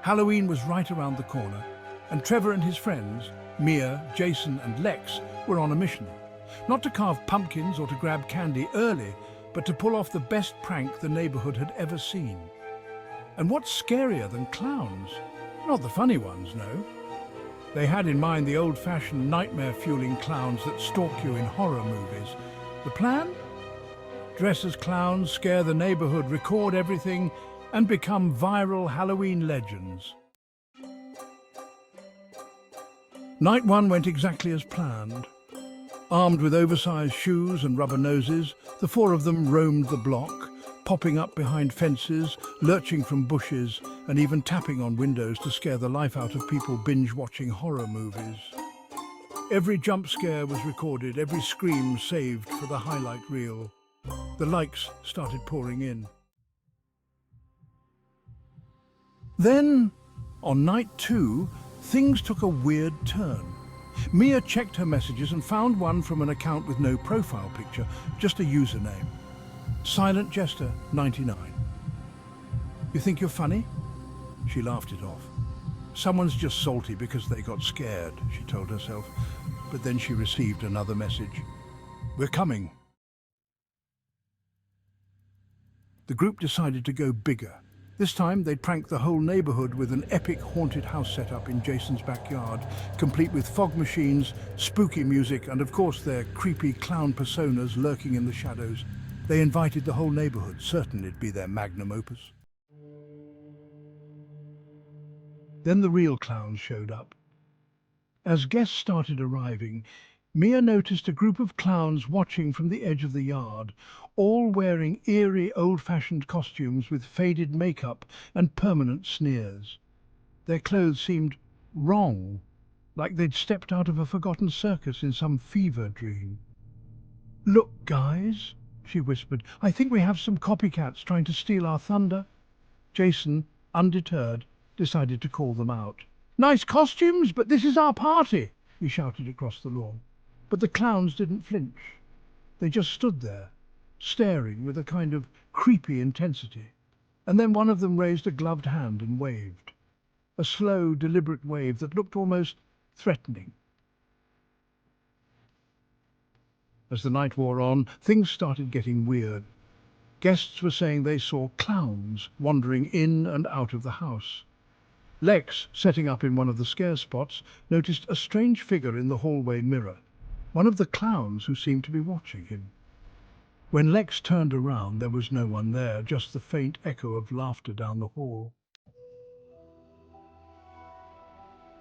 Halloween was right around the corner, and Trevor and his friends, Mia, Jason and Lex, were on a mission. Not to carve pumpkins or to grab candy early, but to pull off the best prank the neighborhood had ever seen. And what's scarier than clowns? Not the funny ones, no. They had in mind the old-fashioned nightmare-fueling clowns that stalk you in horror movies. The plan? Dress as clowns, scare the neighborhood, record everything, and become viral Halloween legends. Night one went exactly as planned. Armed with oversized shoes and rubber noses, the four of them roamed the block, popping up behind fences, lurching from bushes, and even tapping on windows to scare the life out of people binge-watching horror movies. Every jump scare was recorded, every scream saved for the highlight reel. The likes started pouring in. Then, on night two, things took a weird turn. Mia checked her messages and found one from an account with no profile picture, just a username. Silent Jester 99. You think you're funny? She laughed it off. Someone's just salty because they got scared, she told herself. But then she received another message. We're coming. The group decided to go bigger. This time they'd prank the whole neighborhood with an epic haunted house setup in Jason's backyard, complete with fog machines, spooky music, and of course their creepy clown personas lurking in the shadows. They invited the whole neighborhood, certain it'd be their magnum opus. Then the real clowns showed up. As guests started arriving, Mia noticed a group of clowns watching from the edge of the yard, all wearing eerie old-fashioned costumes with faded makeup and permanent sneers. Their clothes seemed wrong, like they'd stepped out of a forgotten circus in some fever dream. "Look, guys," she whispered, "I think we have some copycats trying to steal our thunder." Jason, undeterred, decided to call them out. "Nice costumes, but this is our party," he shouted across the lawn. But the clowns didn't flinch. They just stood there, staring with a kind of creepy intensity. And then one of them raised a gloved hand and waved. A slow, deliberate wave that looked almost threatening. As the night wore on, things started getting weird. Guests were saying they saw clowns wandering in and out of the house. Lex, setting up in one of the scare spots, noticed a strange figure in the hallway mirror. One of the clowns who seemed to be watching him. When Lex turned around, there was no one there, just the faint echo of laughter down the hall.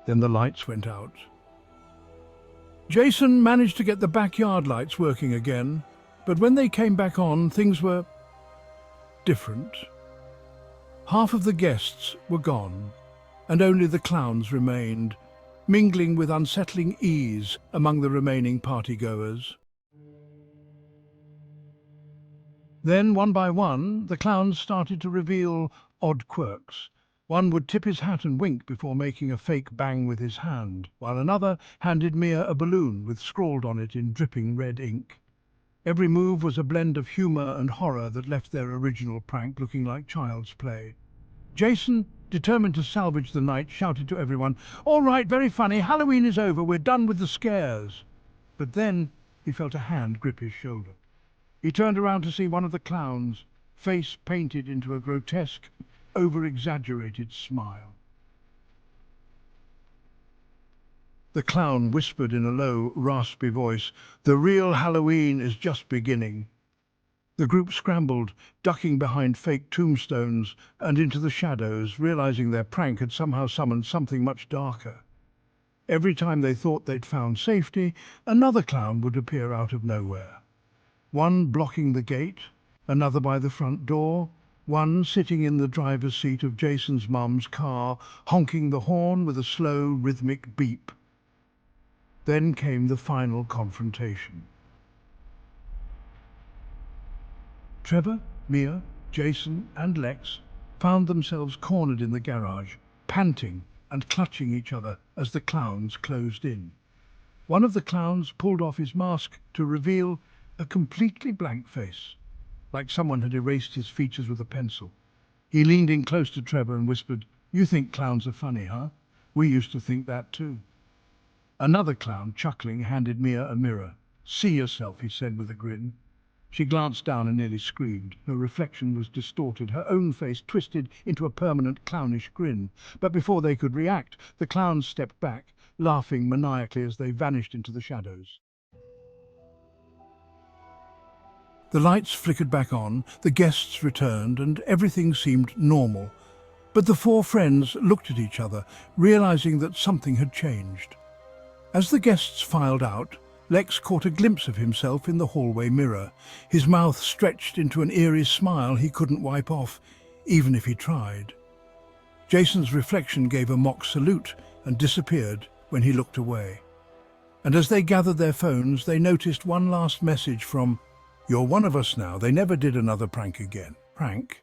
Then the lights went out. Jason managed to get the backyard lights working again, but when they came back on, things were different. Half of the guests were gone, and only the clowns remained, mingling with unsettling ease among the remaining partygoers. Then, one by one, the clowns started to reveal odd quirks. One would tip his hat and wink before making a fake bang with his hand, while another handed Mia a balloon with scrawled on it in dripping red ink. Every move was a blend of humor and horror that left their original prank looking like child's play. Jason, determined to salvage the night, shouted to everyone, "All right, very funny, Halloween is over, we're done with the scares." But then he felt a hand grip his shoulder. He turned around to see one of the clowns, face painted into a grotesque, over-exaggerated smile. The clown whispered in a low, raspy voice, "The real Halloween is just beginning." The group scrambled, ducking behind fake tombstones and into the shadows, realizing their prank had somehow summoned something much darker. Every time they thought they'd found safety, another clown would appear out of nowhere. One blocking the gate, another by the front door, one sitting in the driver's seat of Jason's mum's car, honking the horn with a slow, rhythmic beep. Then came the final confrontation. Trevor, Mia, Jason and Lex found themselves cornered in the garage, panting and clutching each other as the clowns closed in. One of the clowns pulled off his mask to reveal a completely blank face, like someone had erased his features with a pencil. He leaned in close to Trevor and whispered, You think clowns are funny, huh? We used to think that too. Another clown, chuckling, handed Mia a mirror. See yourself, he said with a grin. She glanced down and nearly screamed. Her reflection was distorted, her own face twisted into a permanent clownish grin. But before they could react, the clowns stepped back, laughing maniacally as they vanished into the shadows. The lights flickered back on, the guests returned, and everything seemed normal. But the four friends looked at each other, realizing that something had changed. As the guests filed out, Lex caught a glimpse of himself in the hallway mirror, his mouth stretched into an eerie smile he couldn't wipe off, even if he tried. Jason's reflection gave a mock salute and disappeared when he looked away. And as they gathered their phones, they noticed one last message from "You're one of us now. They never did another prank again." Prank?